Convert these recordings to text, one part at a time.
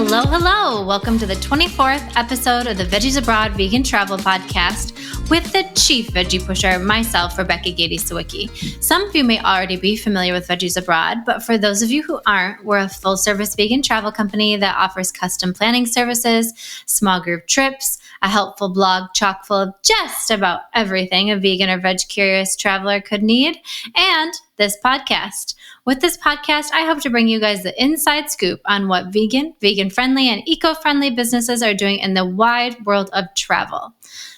Hello, hello. Welcome to the 24th episode of the Veggies Abroad Vegan Travel Podcast with the chief veggie pusher, myself, Rebecca Gade Sawicki. Some of you may already be familiar with Veggies Abroad, but for those of you who aren't, we're a full-service vegan travel company that offers custom planning services, small group trips, a helpful blog chock full of just about everything a vegan or veg-curious traveler could need, and this podcast. With this podcast, I hope to bring you guys the inside scoop on what vegan, vegan-friendly, and eco-friendly businesses are doing in the wide world of travel.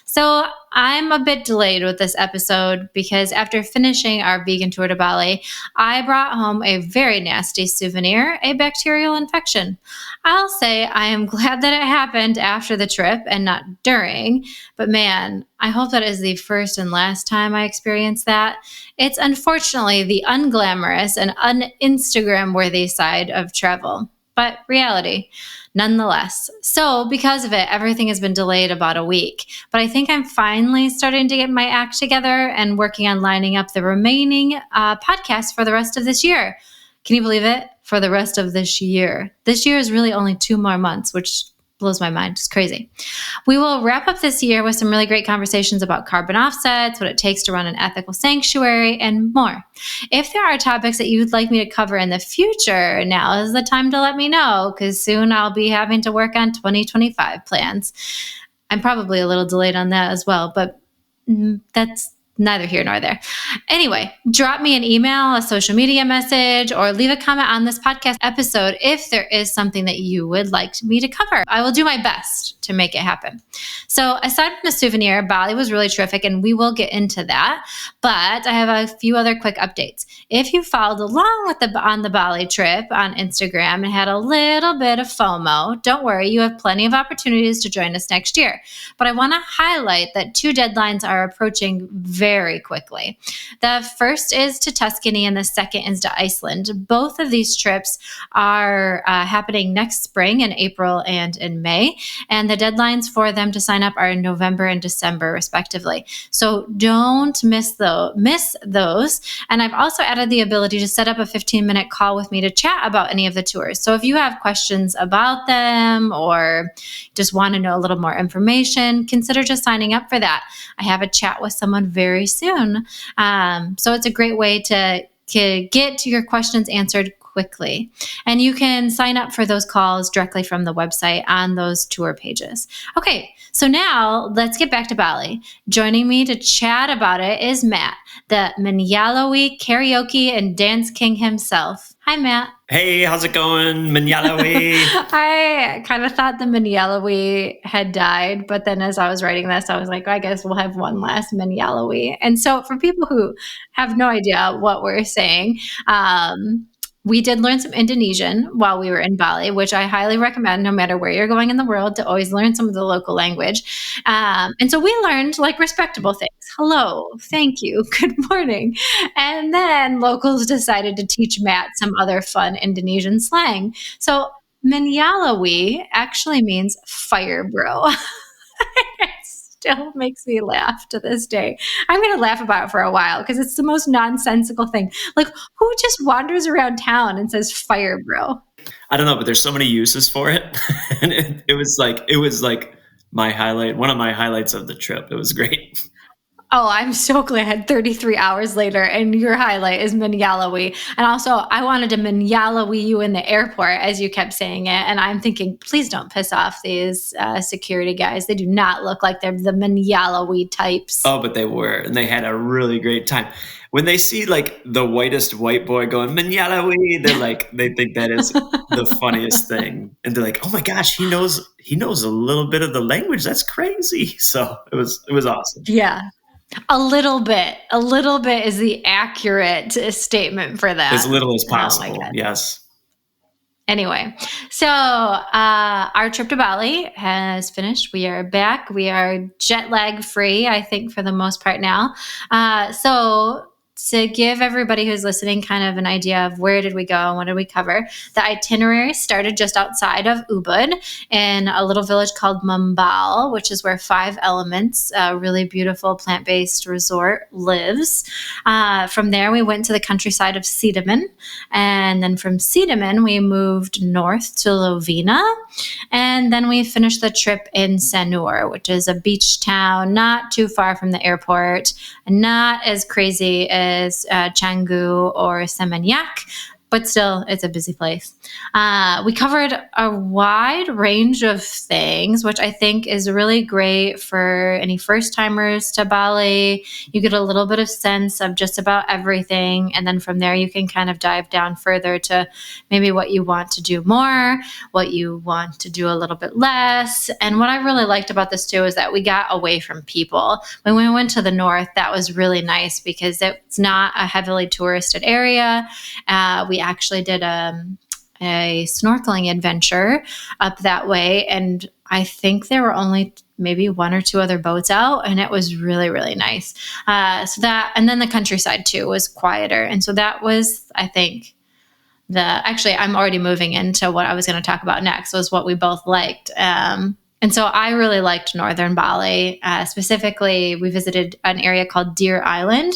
So I'm a bit delayed with this episode because after finishing our vegan tour to Bali, I brought home a very nasty souvenir, a bacterial infection. I'll say I am glad that it happened after the trip and not during, but man, I hope that is the first and last time I experience that. It's unfortunately the unglamorous and un-Instagram-worthy side of travel, but reality nonetheless. So because of it, everything has been delayed about a week. But I think I'm finally starting to get my act together and working on lining up the remaining podcasts for the rest of this year. Can you believe it? For the rest of this year. This year is really only 2 more months, which blows my mind. It's crazy. We will wrap up this year with some really great conversations about carbon offsets, what it takes to run an ethical sanctuary, and more. If there are topics that you would like me to cover in the future, now is the time to let me know, because soon I'll be having to work on 2025 plans. I'm probably a little delayed on that as well, but that's neither here nor there. Anyway, drop me an email, a social media message, or leave a comment on this podcast episode if there is something that you would like me to cover. I will do my best to make it happen. So aside from the souvenir, Bali was really terrific, and we will get into that. But I have a few other quick updates. If you followed along with on the Bali trip on Instagram and had a little bit of FOMO, don't worry, you have plenty of opportunities to join us next year. But I want to highlight that 2 deadlines are approaching very quickly. The first is to Tuscany and the second is to Iceland. Both of these trips are happening next spring in April and in May, and the deadlines for them to sign up are in November and December respectively. So don't miss those. And I've also added the ability to set up a 15-minute call with me to chat about any of the tours. So if you have questions about them or just want to know a little more information, consider just signing up for that. I have a chat with someone very soon. So it's a great way to get to your questions answered quickly. And you can sign up for those calls directly from the website on those tour pages. Okay, so now let's get back to Bali. Joining me to chat about it is Matt, the Minyalawi karaoke and dance king himself. Hi, Matt. Hey, how's it going, Minyalawi? I kind of thought the Minyalawi had died, but then as I was writing this, I was like, I guess we'll have one last Minyalawi. And so for people who have no idea what we're saying, we did learn some Indonesian while we were in Bali, which I highly recommend no matter where you're going in the world to always learn some of the local language. And so we learned like respectable things. Hello, thank you, good morning. And then locals decided to teach Matt some other fun Indonesian slang. So Minyalawi actually means fire bro. Still makes me laugh to this day. I'm going to laugh about it for a while because it's the most nonsensical thing. Like, who just wanders around town and says fire bro? I don't know, but there's so many uses for it. And it was like my highlight, one of my highlights of the trip. It was great. Oh, I'm so glad 33 hours later and your highlight is Minyalawi. And also, I wanted to Minyalawi you in the airport as you kept saying it. And I'm thinking, please don't piss off these security guys. They do not look like they're the Minyalawi types. Oh, but they were. And they had a really great time. When they see like the whitest white boy going, Minyalawi, they're like, they think that is the funniest thing. And they're like, oh my gosh, he knows a little bit of the language. That's crazy. So it was awesome. Yeah. A little bit is the accurate statement for that. As little as possible. Oh, yes. Anyway, so our trip to Bali has finished. We are back. We are jet lag free, I think, for the most part now. So to give everybody who's listening kind of an idea of where did we go and what did we cover, the itinerary started just outside of Ubud in a little village called Mambal, which is where Five Elements, a really beautiful plant-based resort, lives. From there, we went to the countryside of Sidemen. And then from Sidemen, we moved north to Lovina. And then we finished the trip in Sanur, which is a beach town not too far from the airport, not as crazy as Canggu or Seminyak, but still, it's a busy place. We covered a wide range of things, which I think is really great for any first-timers to Bali. You get a little bit of sense of just about everything, and then from there, you can kind of dive down further to maybe what you want to do more, what you want to do a little bit less. And what I really liked about this, too, is that we got away from people. When we went to the north, that was really nice because it's not a heavily touristed area. We actually did a snorkeling adventure up that way, and I think there were only maybe one or two other boats out, and it was really, really nice. And then the countryside too was quieter, and so that was, I think, actually I'm already moving into what I was going to talk about next, was what we both liked. And so I really liked northern Bali. Specifically, we visited an area called Deer Island.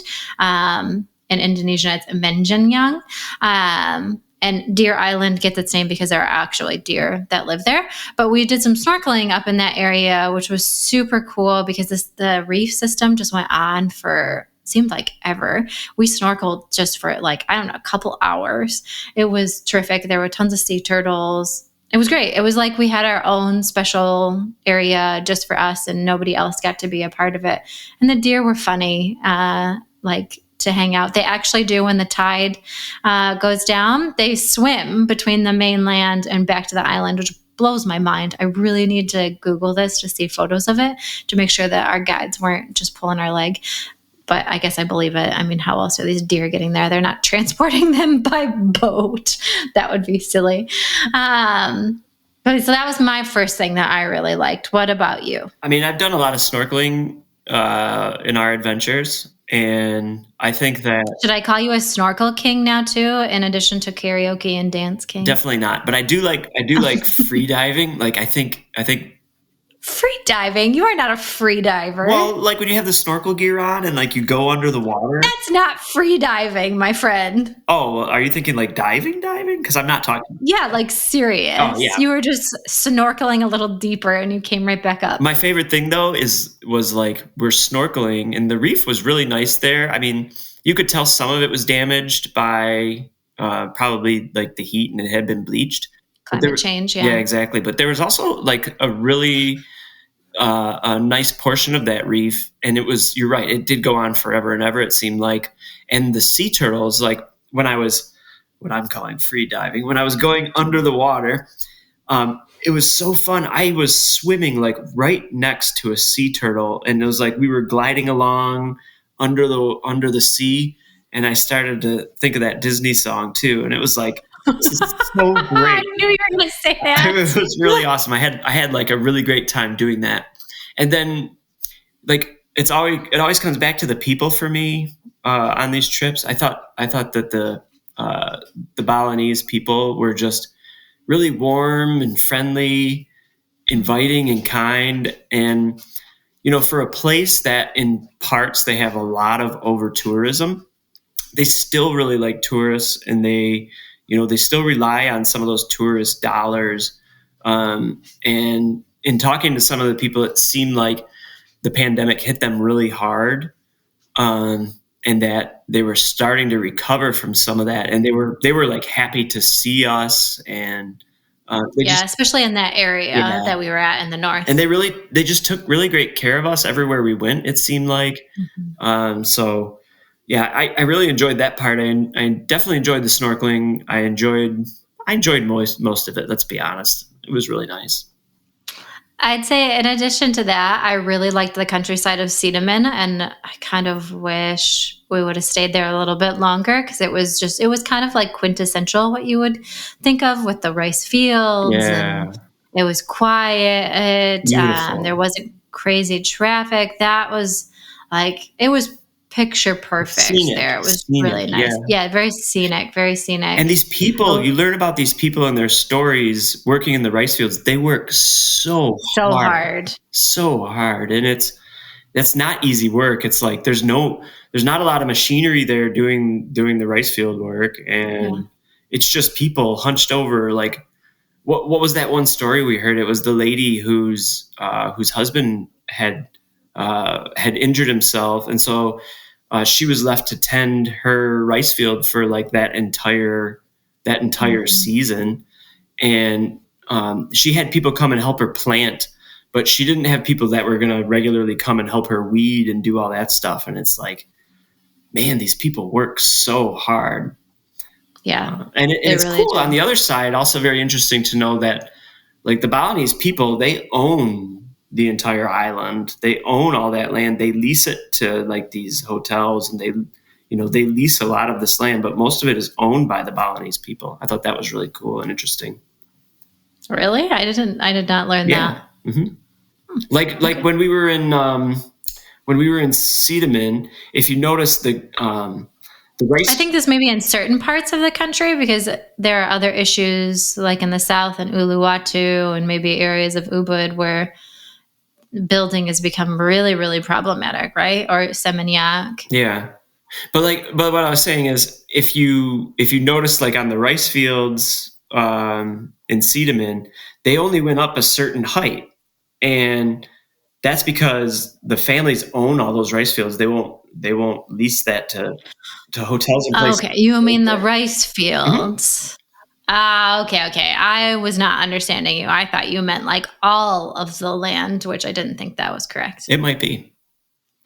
In Indonesia, it's Menjanjang. And Deer Island gets its name because there are actually deer that live there. But we did some snorkeling up in that area, which was super cool because the reef system just went on for, seemed like ever. We snorkeled just for like, I don't know, a couple hours. It was terrific. There were tons of sea turtles. It was great. It was like we had our own special area just for us and nobody else got to be a part of it. And the deer were funny. To hang out. They actually do when the tide goes down. They swim between the mainland and back to the island, which blows my mind. I really need to Google this to see photos of it to make sure that our guides weren't just pulling our leg. But I guess I believe it. I mean, how else are these deer getting there? They're not transporting them by boat. That would be silly. But so that was my first thing that I really liked. What about you? I mean, I've done a lot of snorkeling in our adventures. And I think that... Should I call you a snorkel king now too, in addition to karaoke and dance king? Definitely not. But I do like free diving. Like I think free diving? You are not a free diver. Well, like when you have the snorkel gear on and like you go under the water. That's not free diving, my friend. Oh, well, are you thinking like diving? Because I'm not talking. Yeah, like serious. Oh, yeah. You were just snorkeling a little deeper and you came right back up. My favorite thing though was like we're snorkeling and the reef was really nice there. I mean, you could tell some of it was damaged by probably like the heat and it had been bleached. Climate change, yeah. Yeah, exactly. But there was also like a really a nice portion of that reef, and you're right, it did go on forever and ever, it seemed like. And the sea turtles, like when I was, what I'm calling free diving, when I was going under the water, it was so fun. I was swimming like right next to a sea turtle, and it was like we were gliding along under the sea, and I started to think of that Disney song too, and it was like, this is so great. I knew you were going to say that. It was really awesome. I had like a really great time doing that. And then like it always comes back to the people for me on these trips. I thought that the Balinese people were just really warm and friendly, inviting and kind. And, you know, for a place that in parts they have a lot of over tourism, they still really like tourists, and they still rely on some of those tourist dollars. And in talking to some of the people, it seemed like the pandemic hit them really hard, and that they were starting to recover from some of that. And they were like happy to see us. And especially in that area that we were at in the north. And they just took really great care of us everywhere we went, it seemed like. Mm-hmm. So yeah, I really enjoyed that part. I definitely enjoyed the snorkeling. I enjoyed most of it. Let's be honest. It was really nice. I'd say in addition to that, I really liked the countryside of Sidemen, and I kind of wish we would have stayed there a little bit longer because it was kind of like quintessential what you would think of with the rice fields. Yeah. And it was quiet. There wasn't crazy traffic. That was like, it was picture perfect there. It was Scenic, really nice. Yeah, very scenic, very scenic. And these people, you learn about these people and their stories working in the rice fields. They work so hard. And that's not easy work. It's like there's not a lot of machinery there doing the rice field work, and it's just people hunched over. Like what was that one story we heard? It was the lady whose husband had injured himself, and so she was left to tend her rice field for like that entire season, and she had people come and help her plant, but she didn't have people that were going to regularly come and help her weed and do all that stuff. And it's like, man, these people work so hard. Yeah. And it's really cool. do. On the other side, also very interesting to know that like the Balinese people, they own the entire island. They own all that land. They lease it to like these hotels, and they lease a lot of this land, but most of it is owned by the Balinese people. I thought that was really cool and interesting. Really? I did not learn that. Mm-hmm. Like when we were in Sidemen, if you notice the rice. I think this may be in certain parts of the country because there are other issues like in the south and Uluwatu and maybe areas of Ubud where building has become really, really problematic, right? Or Seminyak. Yeah. But what I was saying is if you notice like on the rice fields in Sidemen, they only went up a certain height. And that's because the families own all those rice fields. They won't lease that to hotels and places. Okay, you mean the rice fields. Okay. I was not understanding you. I thought you meant like all of the land, which I didn't think that was correct. It might be.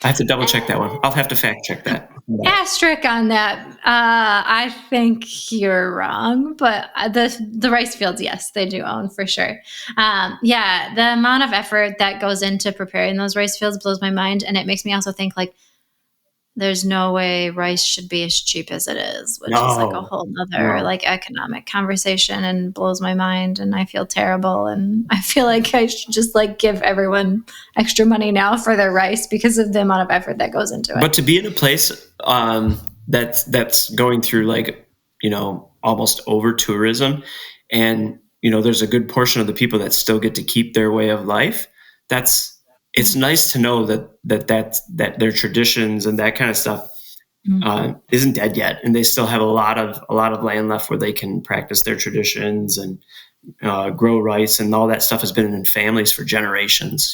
I have to double check that one. I'll have to fact check that. Asterisk on that. I think you're wrong, but the rice fields, yes, they do own for sure. The amount of effort that goes into preparing those rice fields blows my mind, and it makes me also think like there's no way rice should be as cheap as it is, which is like a whole nother like economic conversation, and blows my mind, and I feel terrible, and I feel like I should just like give everyone extra money now for their rice because of the amount of effort that goes into it. But to be in a place that's going through like, almost over tourism, and there's a good portion of the people that still get to keep their way of life. It's nice to know that their traditions and that kind of stuff isn't dead yet, and they still have a lot of land left where they can practice their traditions and grow rice, and all that stuff has been in families for generations.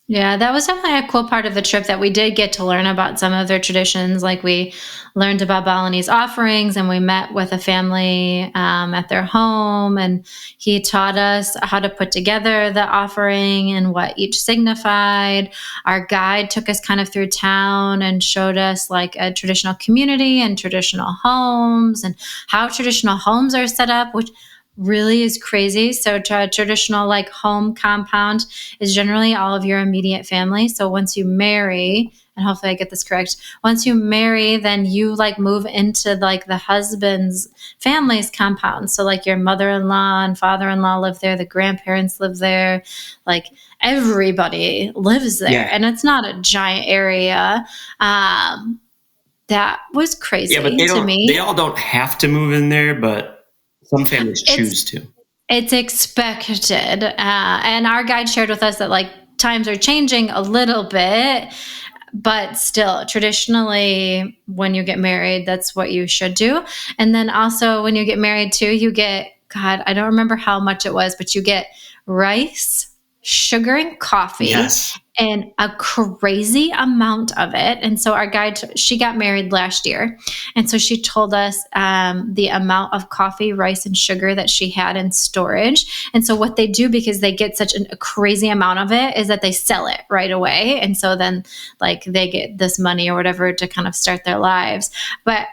Yeah, that was definitely a cool part of the trip that we did get to learn about some of their traditions. Like we learned about Balinese offerings, and we met with a family at their home, and he taught us how to put together the offering and what each signified. Our guide took us kind of through town and showed us like a traditional community and traditional homes and how traditional homes are set up, which really is crazy. So a traditional like home compound is generally all of your immediate family. So once you marry, and hopefully I get this correct, once you marry, then you like move into like the husband's family's compound. So like your mother-in-law and father-in-law live there, the grandparents live there, like everybody lives there. Yeah. And it's not a giant area. That was crazy to me. They all don't have to move in there, but some families choose to. It's expected. And our guide shared with us that like times are changing a little bit, but still traditionally when you get married, that's what you should do. And then also when you get married too, you get, God, I don't remember how much it was, but you get rice, sugar, and coffee. Yes. And a crazy amount of it. And so our guide, she got married last year. And so she told us the amount of coffee, rice, and sugar that she had in storage. And so what they do, because they get such a crazy amount of it, is that they sell it right away. And so then like they get this money or whatever to kind of start their lives. But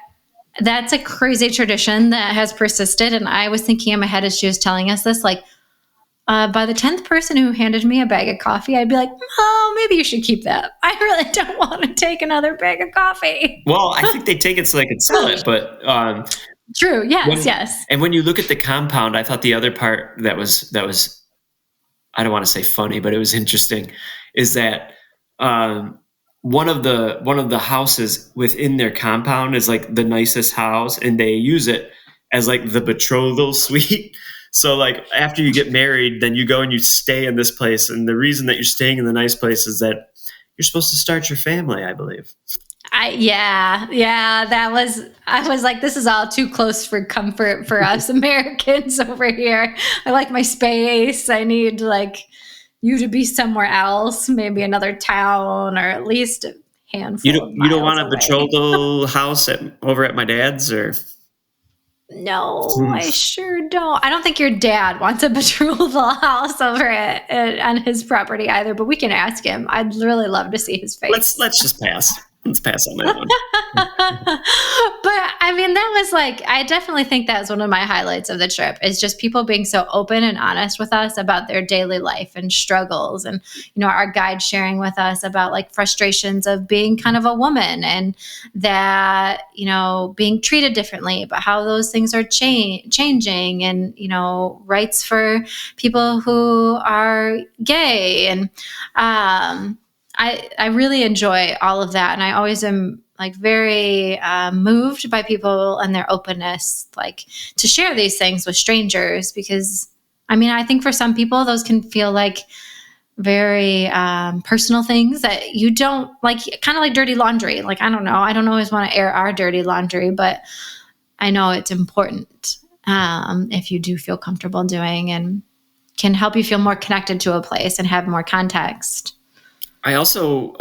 that's a crazy tradition that has persisted. And I was thinking in my head as she was telling us this, like, by the 10th person who handed me a bag of coffee, I'd be like, oh, maybe you should keep that. I really don't want to take another bag of coffee. Well, I think they take it so they can sell it, but... True, yes. And when you look at the compound, I thought the other part that was I don't want to say funny, but it was interesting, is that one of the houses within their compound is like the nicest house, and they use it as like the betrothal suite. So like after you get married, then you go and you stay in this place, and the reason that you're staying in the nice place is that you're supposed to start your family, I believe. That was, I was like, this is all too close for comfort for us Americans over here. I like my space. I need like you to be somewhere else, maybe another town, or at least a handful of miles You don't want a away. betrothal house over at my dad's, or? No, I sure don't. I don't think your dad wants a betrothal house over on his property either, but we can ask him. I'd really love to see his face. Let's just pass. Let's pass on that one. But I mean, that was like, I definitely think that was one of my highlights of the trip, is just people being so open and honest with us about their daily life and struggles. And, you know, our guide sharing with us about like frustrations of being kind of a woman, and that, you know, being treated differently, but how those things are changing, and, you know, rights for people who are gay. And, I really enjoy all of that. And I always am like very moved by people and their openness, like to share these things with strangers, because I mean, I think for some people those can feel like very personal things that you don't like, kind of like dirty laundry. Like, I don't know. I don't always want to air our dirty laundry, but I know it's important if you do feel comfortable doing, and can help you feel more connected to a place and have more context. I also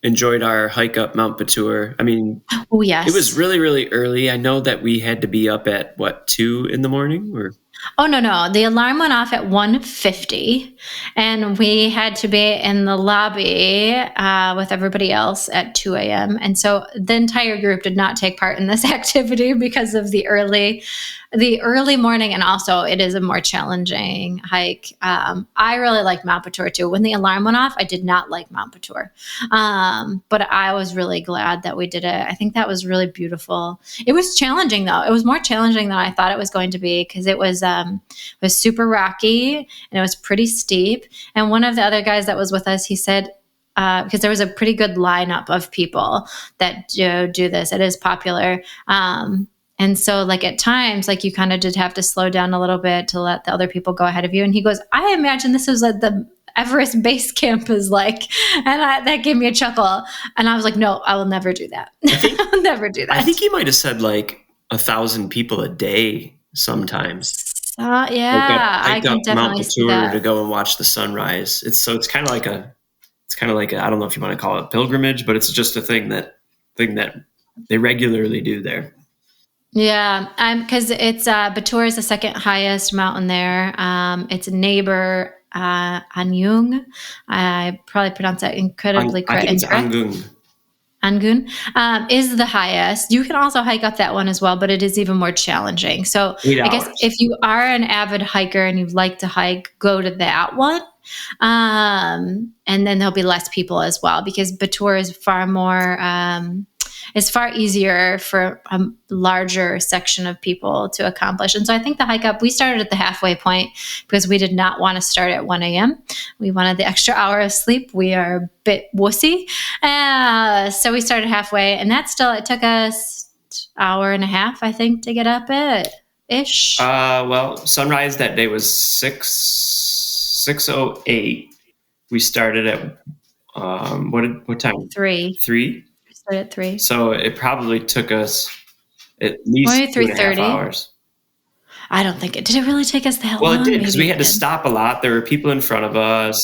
enjoyed our hike up Mount Batur. I mean, oh yes, it was really, really early. I know that we had to be up at 2 in the morning, or? Oh, no. The alarm went off at 1:50, and we had to be in the lobby with everybody else at 2 a.m. And so the entire group did not take part in this activity because of the early morning. And also it is a more challenging hike. I really liked Mount Batur too. When the alarm went off, I did not like Mount Batur. But I was really glad that we did it. I think that was really beautiful. It was challenging though. It was more challenging than I thought it was going to be, because it was super rocky and it was pretty steep. And one of the other guys that was with us, he said, because there was a pretty good lineup of people that do this. It is popular. And so like at times, like you kind of did have to slow down a little bit to let the other people go ahead of you. And he goes, I imagine this is like the Everest base camp is like, and that gave me a chuckle. And I was like, no, I will never do that. I'll never do that. I think he might have said like 1,000 people a day sometimes. Yeah, I can definitely Mount Batur to go and watch the sunrise. It's kind of like a, I don't know if you want to call it a pilgrimage, but it's just a thing that they regularly do there. Yeah, because it's Batur is the second highest mountain there. Its neighbor, Anyung, I probably pronounced that incredibly correct. I think it's Angung. Angun is the highest. You can also hike up that one as well, but it is even more challenging. So I guess if you are an avid hiker and you'd like to hike, go to that one. And then there'll be less people as well, because Batur is far more, it's far easier for a larger section of people to accomplish. And so I think the hike up, we started at the halfway point because we did not want to start at 1 a.m. We wanted the extra hour of sleep. We are a bit wussy. So we started halfway, and it took us an hour and a half, I think, to get up ish. Well, sunrise that day was 6:08. We started at, what time? 3. 3? At 3. So it probably took us at least 2.5 hours. I don't think it did. It really take us that long? Well, it did, because we had to stop a lot. There were people in front of us.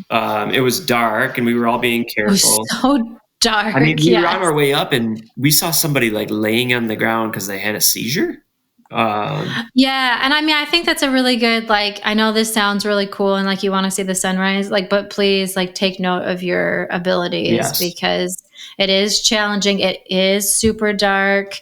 Yeah. It was dark, and we were all being careful. It was so dark. I mean, we were on our way up, and we saw somebody like laying on the ground because they had a seizure. Yeah. And I mean, I think that's a really good, like, I know this sounds really cool and like you want to see the sunrise, like, but please like take note of your abilities, because it is challenging. It is super dark.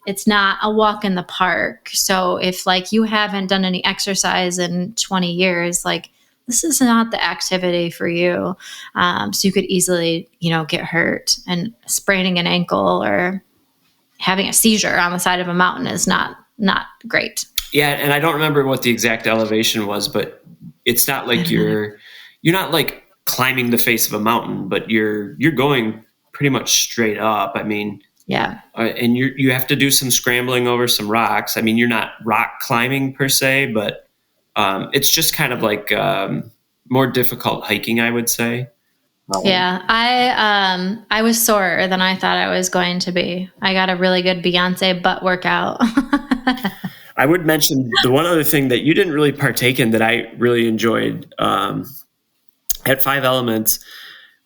It's not a walk in the park. So if like you haven't done any exercise in 20 years, like this is not the activity for you. So you could easily, get hurt, and spraining an ankle or having a seizure on the side of a mountain is not great. Yeah. And I don't remember what the exact elevation was, but it's not like you're not like climbing the face of a mountain, but you're going pretty much straight up. I mean, Yeah. and you have to do some scrambling over some rocks. I mean, you're not rock climbing per se, but it's just kind of like more difficult hiking, I would say. Yeah, I was sorer than I thought I was going to be. I got a really good Beyonce butt workout. I would mention the one other thing that you didn't really partake in that I really enjoyed at Five Elements.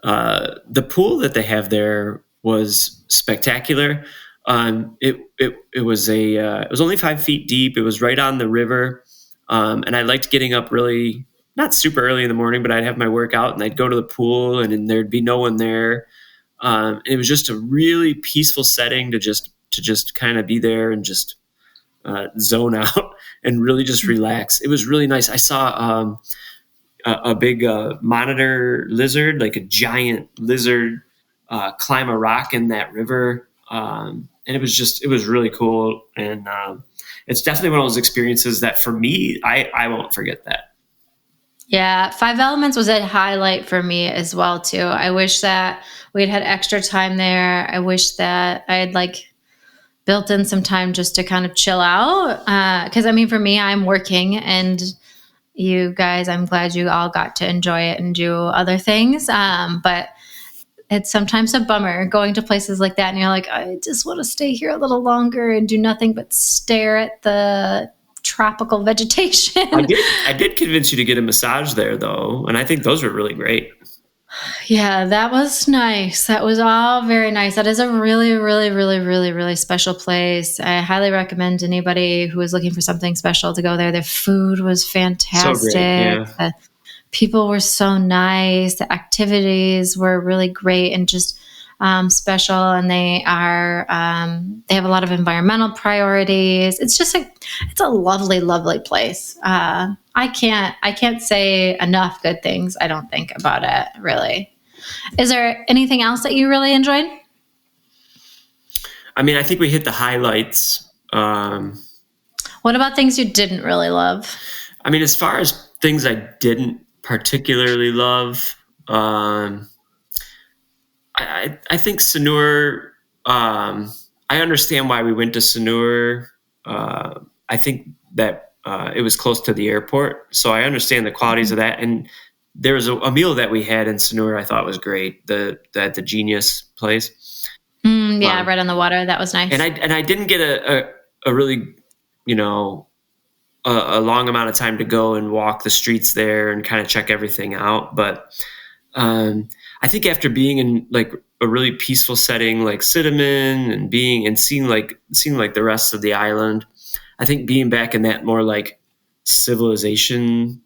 The pool that they have there was spectacular. It was it was only 5 feet deep. It was right on the river, and I liked getting up really not super early in the morning, but I'd have my workout and I'd go to the pool, and there'd be no one there. It was just a really peaceful setting to just kind of be there and just zone out and really just relax. It was really nice. I saw a big monitor lizard, like a giant lizard, climb a rock in that river. And it was really cool. And it's definitely one of those experiences that for me, I won't forget that. Yeah, Five Elements was a highlight for me as well too. I wish that we'd had extra time there. I wish that I had built in some time just to kind of chill out. Because I mean, for me, I'm working, and you guys, I'm glad you all got to enjoy it and do other things. But it's sometimes a bummer going to places like that, and you're like, I just want to stay here a little longer and do nothing but stare at the tropical vegetation. I did convince you to get a massage there though, and I think those were really great. Yeah, that was nice. That was all very nice. That is a really, really, really, really, really special place. I highly recommend anybody who is looking for something special to go there. Their food was fantastic. So great, yeah. The people were so nice. The activities were really great and just special. And they have a lot of environmental priorities. It's a lovely, lovely place. I can't say enough good things, I don't think, about it, really. Is there anything else that you really enjoyed? I mean, I think we hit the highlights. What about things you didn't really love? I mean, as far as things I didn't particularly love, I think Sanur, I understand why we went to Sanur. I think that it was close to the airport, so I understand the qualities of that. And there was a meal that we had in Sanur I thought was great, at the Genius place. Yeah, right on the water. That was nice. And I didn't get a really, a long amount of time to go and walk the streets there and kind of check everything out. But I think after being in a really peaceful setting like Sidemen and seeing the rest of the island, I think being back in that more like civilization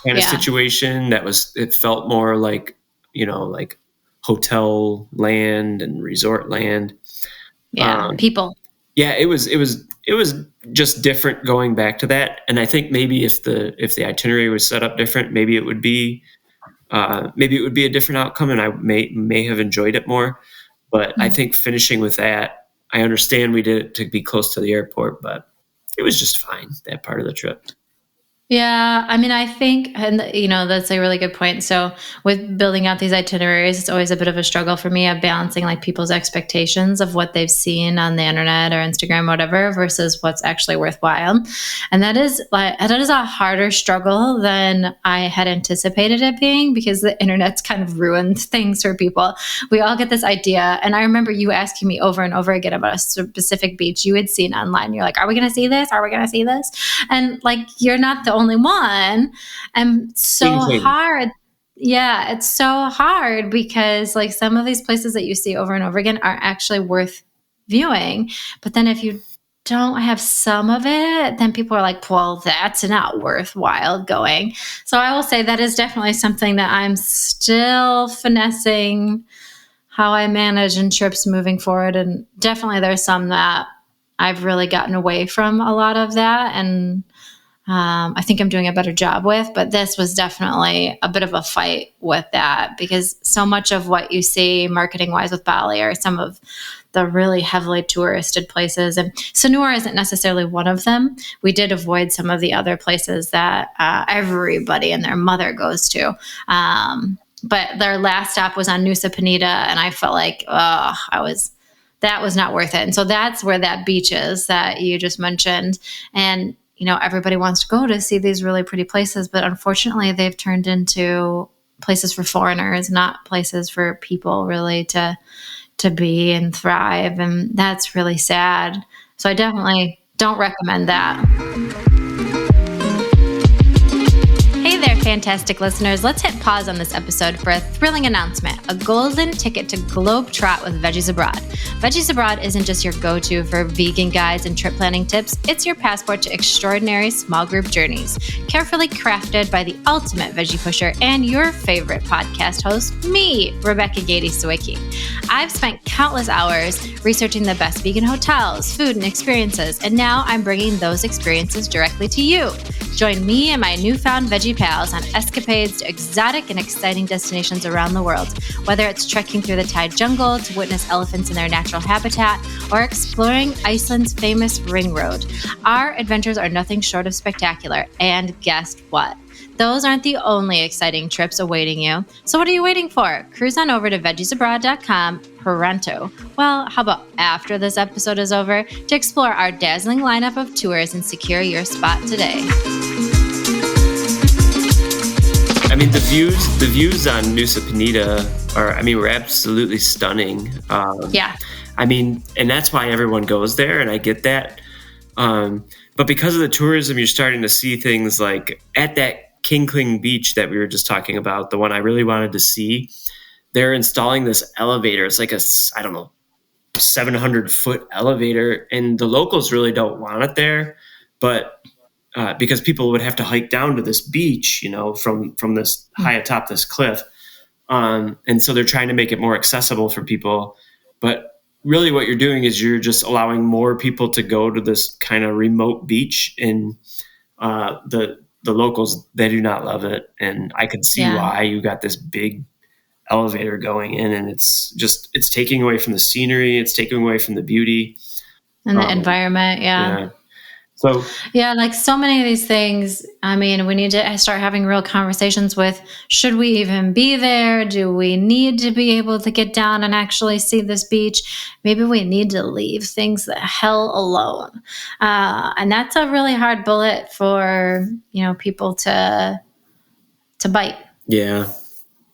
kind of situation, it felt more like hotel land and resort land. Yeah, people. Yeah, it was just different going back to that. And I think maybe if the itinerary was set up different, maybe it would be a different outcome, and I may have enjoyed it more. But I think finishing with that, I understand we did it to be close to the airport, but it was just fine, that part of the trip. Yeah, I mean, I think, and that's a really good point. So with building out these itineraries, it's always a bit of a struggle for me of balancing people's expectations of what they've seen on the internet or Instagram, whatever, versus what's actually worthwhile. And that is a harder struggle than I had anticipated it being, because the internet's kind of ruined things for people. We all get this idea. And I remember you asking me over and over again about a specific beach you had seen online. You're like, are we going to see this? Are we going to see this? And you're not the only one. And so hard. Yeah, it's so hard because some of these places that you see over and over again are actually worth viewing. But then if you don't have some of it, then people are like, well, that's not worthwhile going. So I will say that is definitely something that I'm still finessing how I manage in trips moving forward. And definitely there's some that I've really gotten away from a lot of that. And I think I'm doing a better job with, but this was definitely a bit of a fight with that, because so much of what you see marketing wise with Bali are some of the really heavily touristed places. And Sanur isn't necessarily one of them. We did avoid some of the other places that everybody and their mother goes to. but their last stop was on Nusa Penida, and I felt like that was not worth it. And so that's where that beach is that you just mentioned. And everybody wants to go to see these really pretty places, but unfortunately, they've turned into places for foreigners, not places for people really to be and thrive. And that's really sad. So I definitely don't recommend that. Hey there, fantastic listeners. Let's hit pause on this episode for a thrilling announcement, a golden ticket to Globetrot with Veggies Abroad. Veggies Abroad isn't just your go-to for vegan guides and trip planning tips. It's your passport to extraordinary small group journeys, carefully crafted by the ultimate veggie pusher and your favorite podcast host, me, Rebecca Gade Sawicki. I've spent countless hours researching the best vegan hotels, food, and experiences, and now I'm bringing those experiences directly to you. Join me and my newfound veggie pals on escapades to exotic and exciting destinations around the world, whether it's trekking through the Thai jungle to witness elephants in their natural habitat or exploring Iceland's famous ring road. Our adventures are nothing short of spectacular, and guess what? Those aren't the only exciting trips awaiting you. So what are you waiting for? Cruise on over to veggiesabroad.com pronto. Well, how about after this episode is over to explore our dazzling lineup of tours and secure your spot today. I mean, the views on Nusa Penida were absolutely stunning. Yeah. I mean, and that's why everyone goes there, and I get that. But because of the tourism, you're starting to see things like at that King Kling beach that we were just talking about, the one I really wanted to see, they're installing this elevator. It's like 700-foot elevator, and the locals really don't want it there, but because people would have to hike down to this beach, from this high atop this cliff. And so they're trying to make it more accessible for people. But really what you're doing is you're just allowing more people to go to this kind of remote beach, and the locals, they do not love it. And I could see why. You got this big elevator going in, and it's taking away from the scenery. It's taking away from the beauty. And the environment. Yeah. So like so many of these things, I mean, we need to start having real conversations with, should we even be there? Do we need to be able to get down and actually see this beach? Maybe we need to leave things the hell alone. And that's a really hard bullet for, people to bite. Yeah.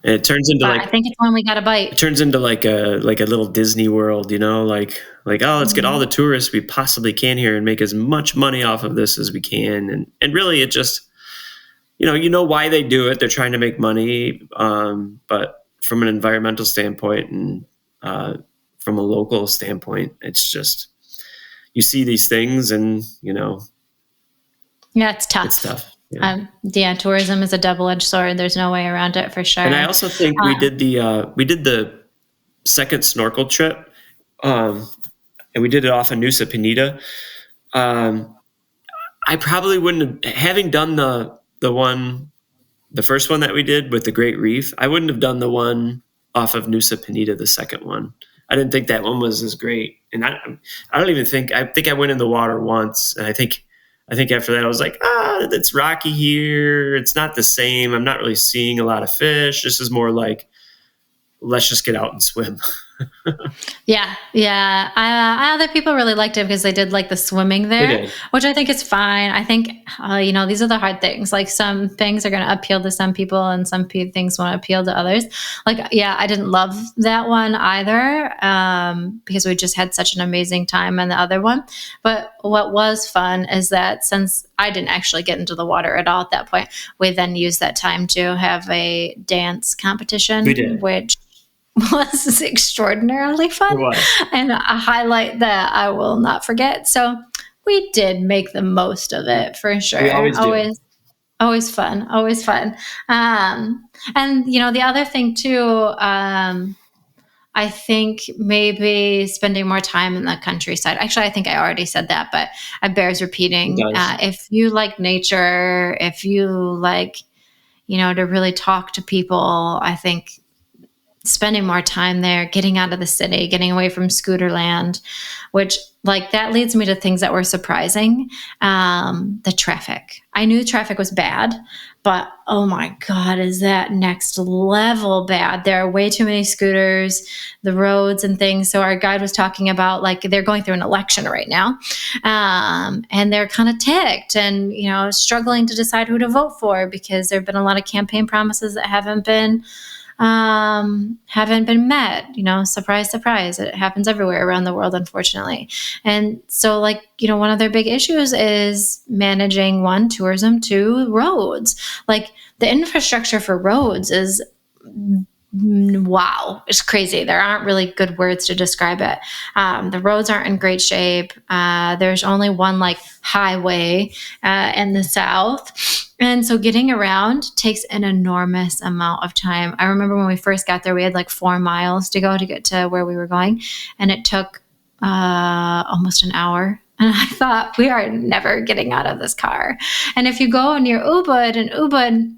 And it turns into I think it's when we got to bite. It turns into like a little Disney World, like let's get all the tourists we possibly can here and make as much money off of this as we can. And really it just, why they do it. They're trying to make money. But from an environmental standpoint and from a local standpoint, it's just, you see these things and, Yeah, it's tough. It's tough. Yeah, tourism is a double-edged sword. There's no way around it for sure. And I also think we did the second snorkel trip, and we did it off of Nusa Penida. I probably wouldn't have, having done the first one that we did with the Great Reef, I wouldn't have done the one off of Nusa Penida, the second one. I didn't think that one was as great, and I think I went in the water once, and I think after that I was like, it's rocky here. It's not the same. I'm not really seeing a lot of fish. This is more like, let's just get out and swim. Yeah. Other people really liked it because they did like the swimming there, which I think is fine. I think, these are the hard things. Like some things are going to appeal to some people and some things want to appeal to others. I didn't love that one either because we just had such an amazing time on the other one. But what was fun is that since I didn't actually get into the water at all at that point, we then used that time to have a dance competition, which was extraordinarily fun and a highlight that I will not forget. So we did make the most of it for sure. We always fun. And the other thing too, I think maybe spending more time in the countryside. Actually, I think I already said that, but it bears repeating. If you like nature, if you like, to really talk to people, I think spending more time there, getting out of the city, getting away from scooter land, which like that leads me to things that were surprising. The traffic. I knew traffic was bad, but oh my God, is that next level bad? There are way too many scooters, the roads and things. So our guide was talking about like they're going through an election right now, and they're kind of ticked and, you know, struggling to decide who to vote for because there have been a lot of campaign promises that haven't been met. You know, surprise, surprise. It happens everywhere around the world, unfortunately. And so like, you know, one of their big issues is managing, one, tourism, two, roads. Like the infrastructure for roads is wow, it's crazy. There aren't really good words to describe it. The roads aren't in great shape. There's only one like highway in the south. And so getting around takes an enormous amount of time. I remember when we first got there, we had like 4 miles to go to get to where we were going. And it took almost an hour. And I thought, we are never getting out of this car. And if you go near Ubud, and Ubud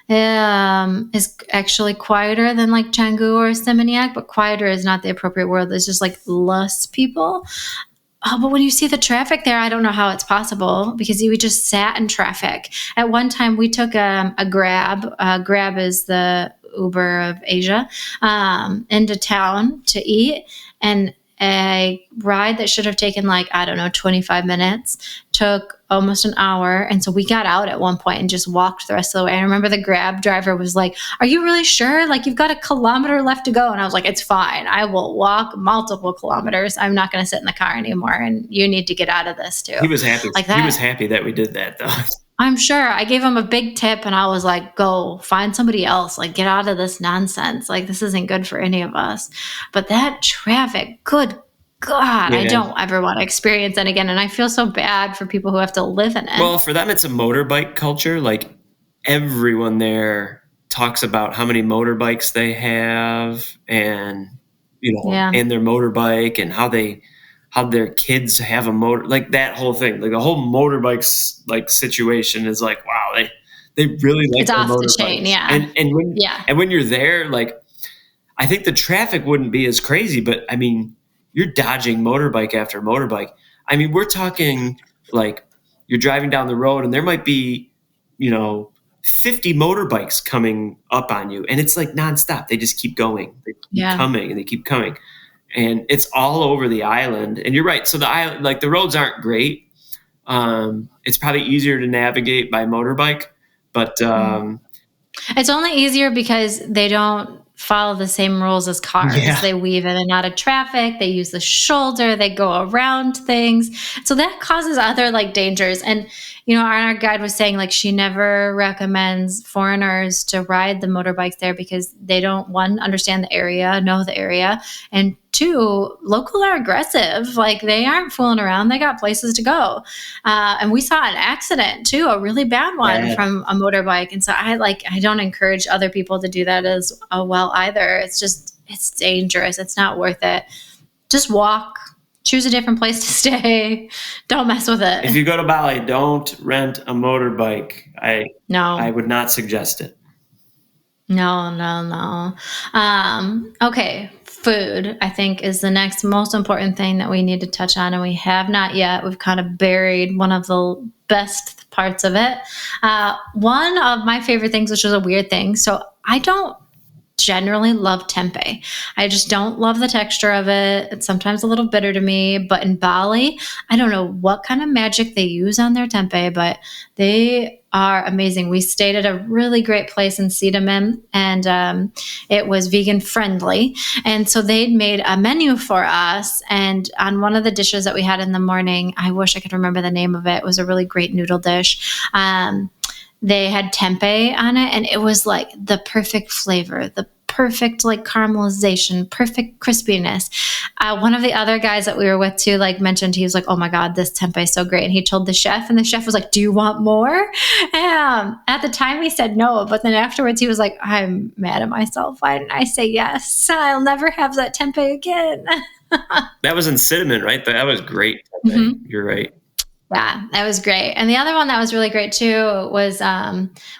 is actually quieter than like Canggu or Seminyak, but quieter is not the appropriate word. There's just like less people. But when you see the traffic there, I don't know how it's possible because we just sat in traffic. At one time, we took a Grab. Grab is the Uber of Asia, into town to eat. And a ride that should have taken like, I don't know, 25 minutes took almost an hour. And so we got out at one point and just walked the rest of the way. I remember the Grab driver was like, "Are you really sure? Like you've got a kilometer left to go." And I was like, "It's fine. I will walk multiple kilometers. I'm not going to sit in the car anymore. And you need to get out of this too." He was happy. Like that. He was happy that we did that though. I'm sure. I gave him a big tip and I was like, "Go find somebody else. Like get out of this nonsense. Like this isn't good for any of us." But that traffic, good God, Yeah. I don't ever want to experience that again. And I feel so bad for people who have to live in it. Well, for them, it's a motorbike culture. Like everyone there talks about how many motorbikes they have and, you know, and their motorbike and how their kids have a motor, like that whole thing, like the whole motorbikes like situation is like, wow, they really like it's their off motorbikes. The chain. Yeah. And when you're there, like, I think the traffic wouldn't be as crazy, but I mean, you're dodging motorbike after motorbike. I mean, we're talking like you're driving down the road and there might be, you know, 50 motorbikes coming up on you. And it's like nonstop. They just keep going. They keep coming and they keep coming. And it's all over the island. And you're right. So the island, like the roads aren't great. It's probably easier to navigate by motorbike, but it's only easier because they don't follow the same rules as cars. Yeah. They weave in and out of traffic. They use the shoulder. They go around things. So that causes other like dangers. And, you know, our guide was saying like she never recommends foreigners to ride the motorbikes there because they don't, one, understand the area, know the area, and two, local are aggressive. Like they aren't fooling around. They got places to go. And we saw an accident too, a really bad one from a motorbike. And so I don't encourage other people to do that as well either. It's dangerous. It's not worth it. Just walk, choose a different place to stay. Don't mess with it. If you go to Bali, don't rent a motorbike. I would not suggest it. No. Okay. Food, I think, is the next most important thing that we need to touch on. And we have not yet. We've kind of buried one of the best parts of it. One of my favorite things, which is a weird thing. So I don't generally love tempeh. I just don't love the texture of it. It's sometimes a little bitter to me. But in Bali, I don't know what kind of magic they use on their tempeh, but they are amazing. We stayed at a really great place in Sidemen, and it was vegan friendly. And so they'd made a menu for us. And on one of the dishes that we had in the morning, I wish I could remember the name of it. It was a really great noodle dish. They had tempeh on it, and it was like the perfect flavor, the perfect like caramelization, perfect crispiness. One of the other guys that we were with too, like mentioned, he was like, "Oh my God, this tempeh is so great." And he told the chef, and the chef was like, "Do you want more?" At the time he said no, but then afterwards he was like, "I'm mad at myself. Why didn't I say yes? I'll never have that tempeh again." That was in Sidemen, right? That was great. Mm-hmm. You're right. Yeah, that was great. And the other one that was really great too was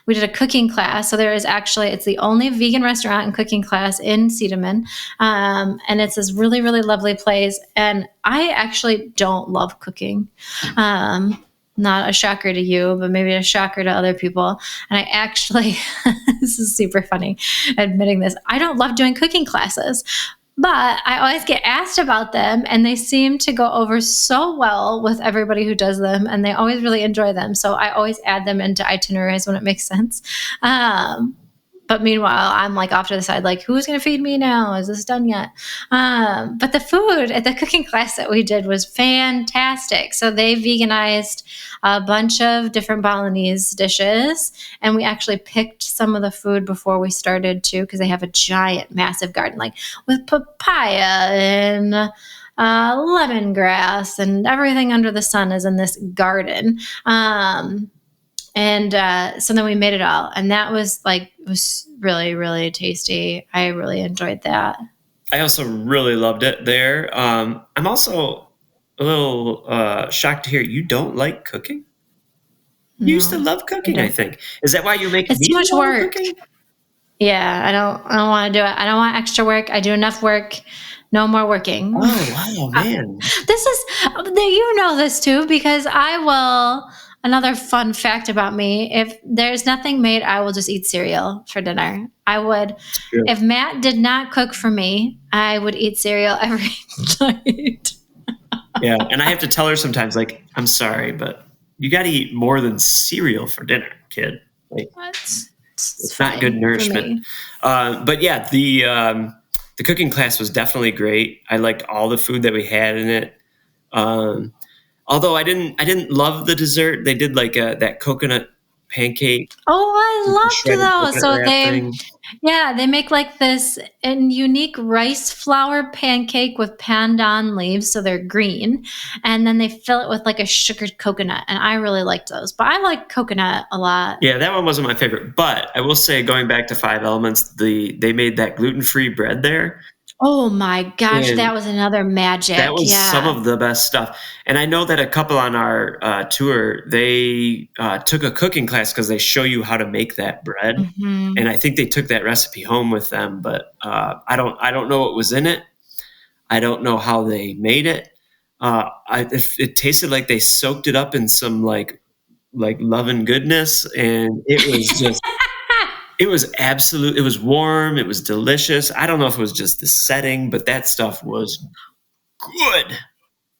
we did a cooking class. So there is actually, it's the only vegan restaurant and cooking class in Sidemen. And it's this really, really lovely place. And I actually don't love cooking. Not a shocker to you, but maybe a shocker to other people. And I actually, this is super funny admitting this, I don't love doing cooking classes. But I always get asked about them, and they seem to go over so well with everybody who does them, and they always really enjoy them. So I always add them into itineraries when it makes sense. But meanwhile, I'm like off to the side, like, who's going to feed me now? Is this done yet? But the food at the cooking class that we did was fantastic. So they veganized a bunch of different Balinese dishes. And we actually picked some of the food before we started too, because they have a giant, massive garden, like with papaya and lemongrass and everything under the sun is in this garden. So then we made it all, and that was like, it was really, really tasty. I really enjoyed that. I also really loved it there. I'm also a little shocked to hear you don't like cooking. You used to love cooking, I think. Is that why you make It's me too much love work. cooking? Yeah, I don't want to do it. I don't want extra work. I do enough work. No more working. Oh, wow, man. This is, you know this too, because another fun fact about me, if there's nothing made, I will just eat cereal for dinner. I would, True. if Matt did not cook for me, I would eat cereal every night. Yeah, and I have to tell her sometimes, like, I'm sorry, but you got to eat more than cereal for dinner, kid. Like, it's not good nourishment. But yeah, the cooking class was definitely great. I liked all the food that we had in it. Although I didn't love the dessert. They did like that coconut pancake. Oh, I loved those. So Thing. they make like this unique rice flour pancake with pandan leaves, so they're green, and then they fill it with like a sugared coconut, and I really liked those. But I like coconut a lot. Yeah, that one wasn't my favorite. But I will say, going back to Five Elements, they made that gluten-free bread there. Oh my gosh, that was another magic. That was some of the best stuff. And I know that a couple on our tour, they took a cooking class because they show you how to make that bread. Mm-hmm. And I think they took that recipe home with them, but I don't know what was in it. I don't know how they made it. It tasted like they soaked it up in some like love and goodness, and it was just it was warm, it was delicious. I don't know if it was just the setting, but that stuff was good.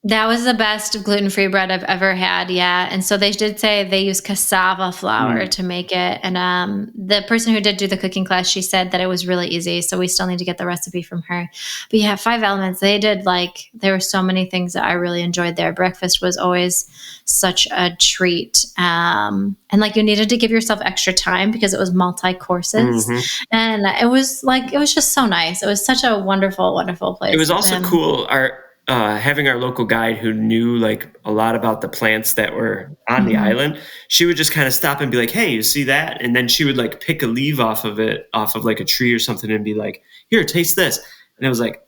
That was the best gluten-free bread I've ever had, yeah. And so they did say they use cassava flour to make it. And the person who did do the cooking class, she said that it was really easy. So we still need to get the recipe from her. But yeah, Five Elements, they did there were so many things that I really enjoyed there. Breakfast was always such a treat. And you needed to give yourself extra time because it was multi-courses. Mm-hmm. And it was just so nice. It was such a wonderful, wonderful place. It was also cool. Having our local guide who knew a lot about the plants that were on the island, she would just kind of stop and be like, "Hey, you see that?" And then she would pick a leaf off of like a tree or something and be like, "Here, taste this." And it was like,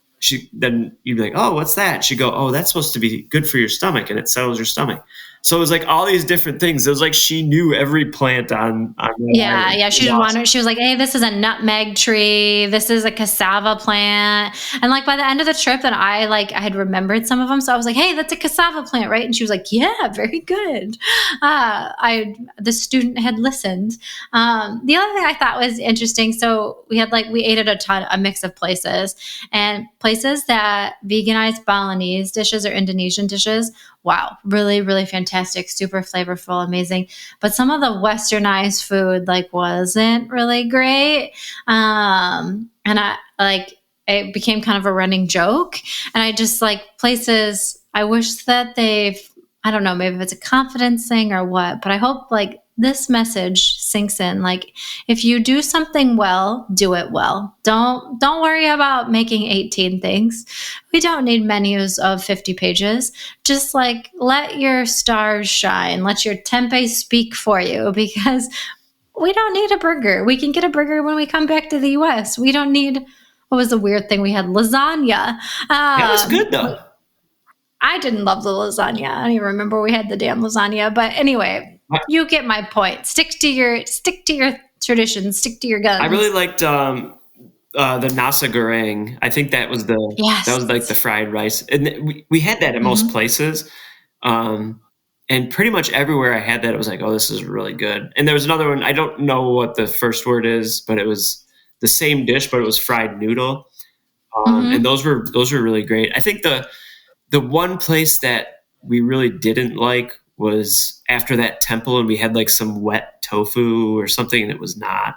then you'd be like, "Oh, what's that?" She'd go, "Oh, that's supposed to be good for your stomach, and it settles your stomach." So it was all these different things. It was she knew every plant on yeah, island. Yeah. She was like, "Hey, this is a nutmeg tree. This is a cassava plant." And by the end of the trip, and I had remembered some of them. So I was like, "Hey, that's a cassava plant, right?" And she was like, "Yeah, very good." The student had listened. The other thing I thought was interesting. So we ate at a mix of places, and places that veganized Balinese dishes or Indonesian dishes. Wow, really, really fantastic, super flavorful, amazing. But some of the westernized food wasn't really great. And it became kind of a running joke. And I just places, I wish that I don't know, maybe if it's a confidence thing or what, but I hope this message sinks in. If you do something well, do it well. Don't worry about making 18 things. We don't need menus of 50 pages. Just let your stars shine. Let your tempeh speak for you, because we don't need a burger. We can get a burger when we come back to the US. We don't need, what was the weird thing we had? Lasagna. That was good though. I didn't love the lasagna. I don't even remember we had the damn lasagna. But anyway, you get my point. Stick to your traditions. Stick to your guns. I really liked the nasi goreng. I think that was like the fried rice, and we had that at most places. And pretty much everywhere I had that, it was like, oh, this is really good. And there was another one. I don't know what the first word is, but it was the same dish, but it was fried noodle. And those were really great. I think the one place that we really didn't like was after that temple, and we had like some wet tofu or something, and it was not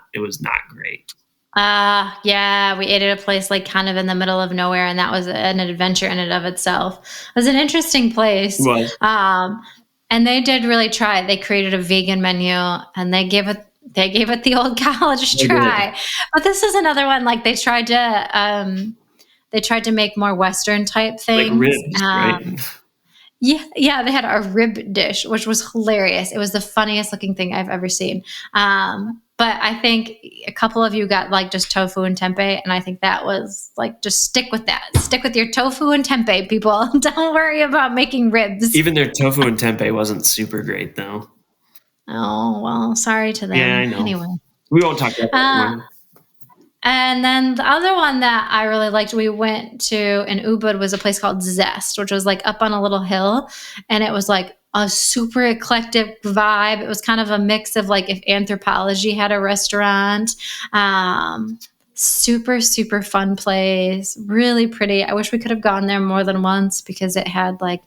great. Yeah, we ate at a place like kind of in the middle of nowhere, and that was an adventure in and of itself. It was an interesting place. It was. And they did really try. They created a vegan menu, and they gave it the old college try. But this is another one. Like they tried to make more Western type things. Like ribs, right? Yeah, they had a rib dish, which was hilarious. It was the funniest looking thing I've ever seen. But I think a couple of you got like just tofu and tempeh, and I think that was like, just stick with that. Stick with your tofu and tempeh, people. Don't worry about making ribs. Even their tofu and tempeh wasn't super great, though. Oh, well, sorry to them. Yeah, I know. Anyway. We won't talk about that one. And then the other one that I really liked, we went to in Ubud, was a place called Zest, which was like up on a little hill. And it was like a super eclectic vibe. It was kind of a mix of like if Anthropology had a restaurant. Super, super fun place. Really pretty. I wish we could have gone there more than once because it had like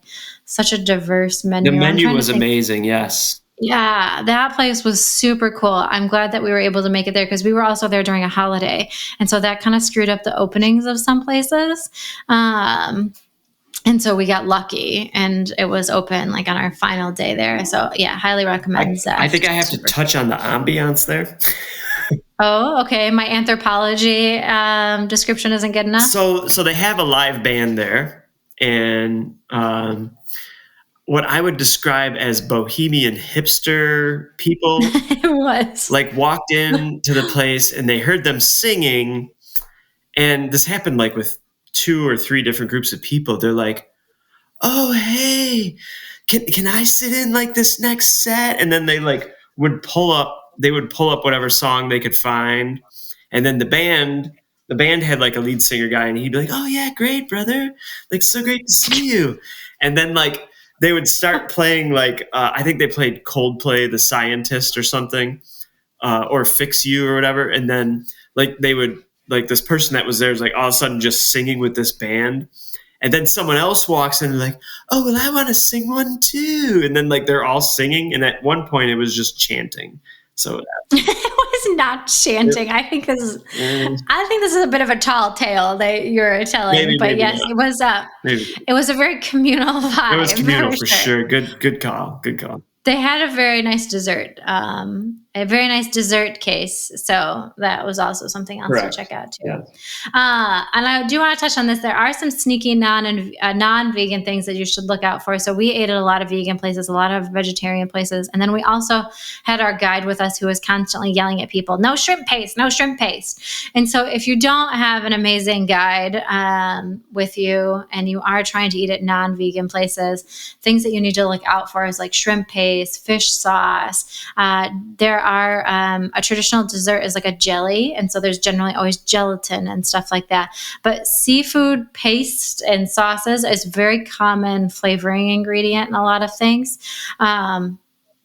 such a diverse menu. The menu was amazing, yes. Yeah, that place was super cool. I'm glad that we were able to make it there because we were also there during a holiday. And so that kind of screwed up the openings of some places. And so we got lucky and it was open like on our final day there. So yeah, highly recommend that. I think I have to touch on the ambiance there. Oh, okay. My Anthropology description isn't good enough. So they have a live band there, and what I would describe as bohemian hipster people It was like walked into the place and they heard them singing, and this happened like with 2 or 3 different groups of people. They're like, oh, hey, can I sit in like this next set? And then they like would pull up whatever song they could find. And then the band had like a lead singer guy, and he'd be like, oh yeah, great, brother. Like, so great to see you. And then like they would start playing like, I think they played Coldplay, The Scientist or something, or Fix You or whatever. And then like they would, like this person that was there was like all of a sudden just singing with this band. And then someone else walks in and like, oh, well, I want to sing one too. And then like they're all singing. And at one point it was just chanting. So it was not chanting. I think this is a bit of a tall tale that you're telling. Maybe yes, not. It was a very communal vibe. It was communal for sure. Good call. They had a very nice dessert. A very nice dessert case. So that was also something else to check out too. Yeah. And I do want to touch on this. There are some sneaky non-vegan things that you should look out for. So we ate at a lot of vegan places, a lot of vegetarian places. And then we also had our guide with us who was constantly yelling at people, no shrimp paste, no shrimp paste. And so if you don't have an amazing guide with you and you are trying to eat at non-vegan places, things that you need to look out for is like shrimp paste, fish sauce. There are a traditional dessert is like a jelly, and so there's generally always gelatin and stuff like that. But seafood paste and sauces is a very common flavoring ingredient in a lot of things.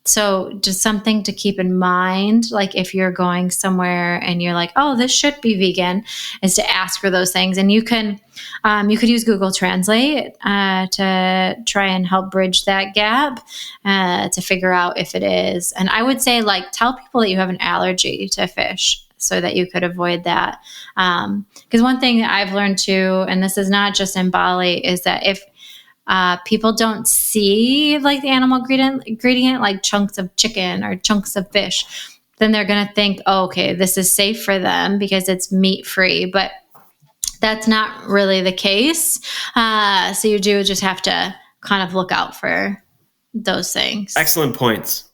So just something to keep in mind, like if you're going somewhere and you're like, oh, this should be vegan, is to ask for those things. And you could use Google Translate to try and help bridge that gap to figure out if it is. And I would say, like, tell people that you have an allergy to fish so that you could avoid that. Because one thing that I've learned too, and this is not just in Bali, is that if people don't see like the animal ingredient, like chunks of chicken or chunks of fish, then they're going to think, oh, okay, this is safe for them because it's meat free. But that's not really the case. So you do just have to kind of look out for those things. Excellent points.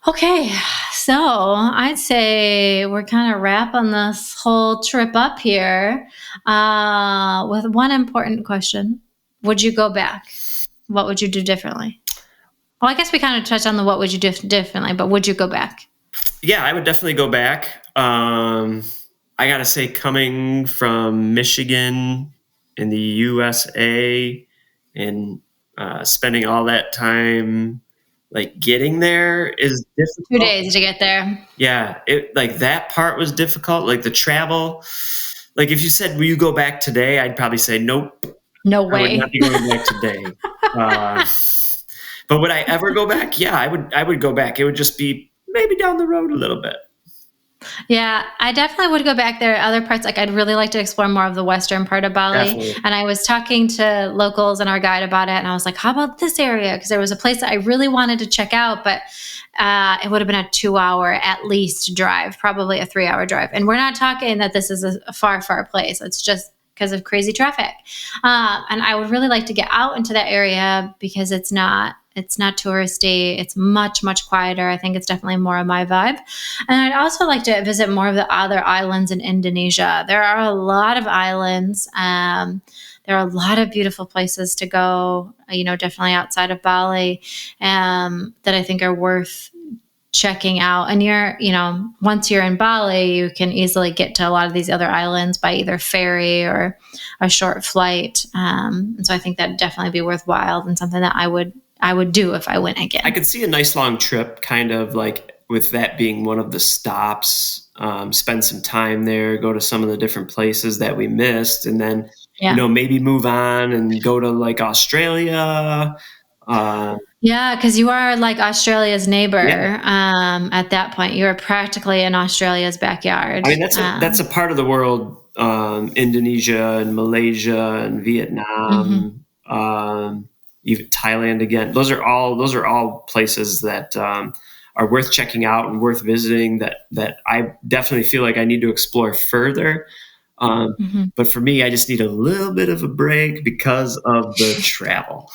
Okay, so I'd say we're kind of wrapping this whole trip up here with one important question. would you go back? What would you do differently? Well, I guess we kind of touched on the what would you do differently, but would you go back? Yeah, I would definitely go back. I got to say, coming from Michigan in the USA and spending all that time, like getting there is difficult. 2 days to get there. Yeah, like that part was difficult. Like the travel, like if you said, will you go back today? I'd probably say, nope. No way. I would not be going back today. But would I ever go back? Yeah, I would go back. It would just be maybe down the road a little bit. Yeah, I definitely would go back there. Other parts, like I'd really like to explore more of the western part of Bali. Definitely. And I was talking to locals and our guide about it. And I was like, how about this area? Because there was a place that I really wanted to check out, but it would have been a 2-hour at least drive, probably a 3-hour drive. And we're not talking that this is a far, far place. It's just because of crazy traffic. And I would really like to get out into that area because it's not touristy. It's much, much quieter. I think it's definitely more of my vibe. And I'd also like to visit more of the other islands in Indonesia. There are a lot of islands. There are a lot of beautiful places to go, definitely outside of Bali, that I think are worth checking out. And once you're in Bali, you can easily get to a lot of these other islands by either ferry or a short flight. And so I think that'd definitely be worthwhile and something that I would do if I went again. I could see a nice long trip, kind of like with that being one of the stops, spend some time there, go to some of the different places that we missed, and then, maybe move on and go to like Australia. Yeah, because you are like Australia's neighbor. Yeah. At that point, you are practically in Australia's backyard. I mean, that's a part of the world, Indonesia and Malaysia and Vietnam, even Thailand again. Those are all places that are worth checking out and worth visiting. That I definitely feel like I need to explore further. But for me, I just need a little bit of a break because of the travel.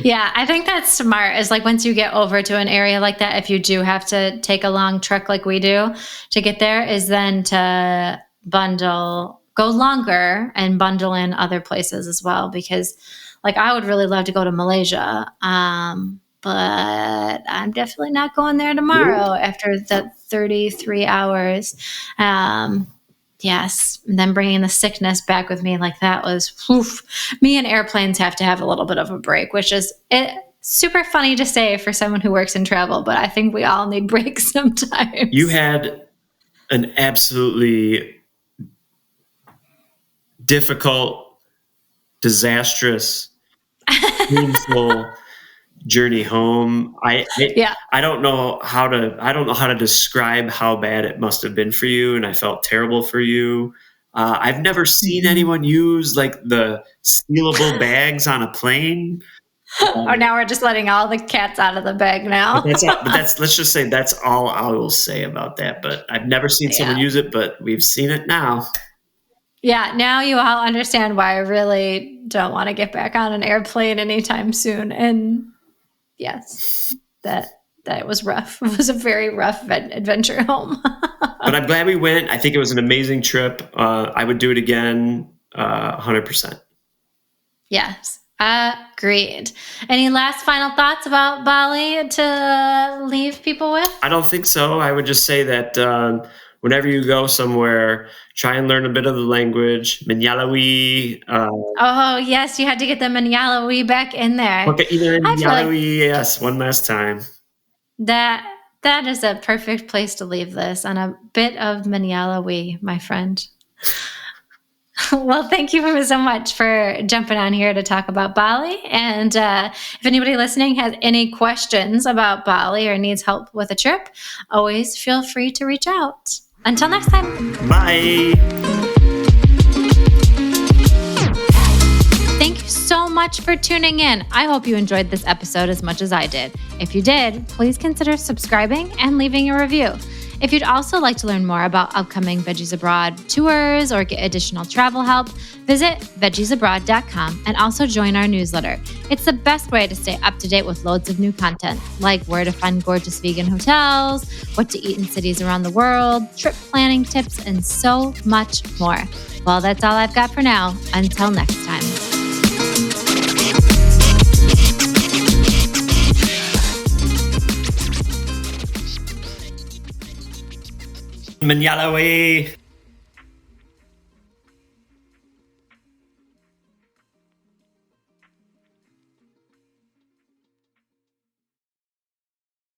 Yeah, I think that's smart. Is like once you get over to an area like that, if you do have to take a long trek like we do to get there, is then to go longer and bundle in other places as well. Because like I would really love to go to Malaysia, but I'm definitely not going there tomorrow after the 33 hours. Yes. And then bringing the sickness back with me, like that was, me and airplanes have to have a little bit of a break, which is super funny to say for someone who works in travel, but I think we all need breaks sometimes. You had an absolutely difficult, disastrous, painful journey home. I don't know how to describe how bad it must have been for you, and I felt terrible for you. I've never seen anyone use like the sealable bags on a plane. Now we're just letting all the cats out of the bag now. Let's just say that's all I will say about that. But I've never seen someone use it, but we've seen it now. Yeah, now you all understand why I really don't want to get back on an airplane anytime soon. And yes, that was rough. It was a very rough adventure home. But I'm glad we went. I think it was an amazing trip. I would do it again, 100%. Yes, agreed. Any last final thoughts about Bali to leave people with? I don't think so. I would just say that whenever you go somewhere, try and learn a bit of the language. Manyalawi. Oh, yes. You had to get the Manyalawi back in there. Okay, either Manyalawi, yes, one last time. That is a perfect place to leave this, on a bit of Manyalawi, my friend. Well, thank you so much for jumping on here to talk about Bali. And if anybody listening has any questions about Bali or needs help with a trip, always feel free to reach out. Until next time. Bye. Thank you so much for tuning in. I hope you enjoyed this episode as much as I did. If you did, please consider subscribing and leaving a review. If you'd also like to learn more about upcoming Veggies Abroad tours or get additional travel help, visit veggiesabroad.com and also join our newsletter. It's the best way to stay up to date with loads of new content, like where to find gorgeous vegan hotels, what to eat in cities around the world, trip planning tips, and so much more. Well, that's all I've got for now. Until next time. Manyalawi.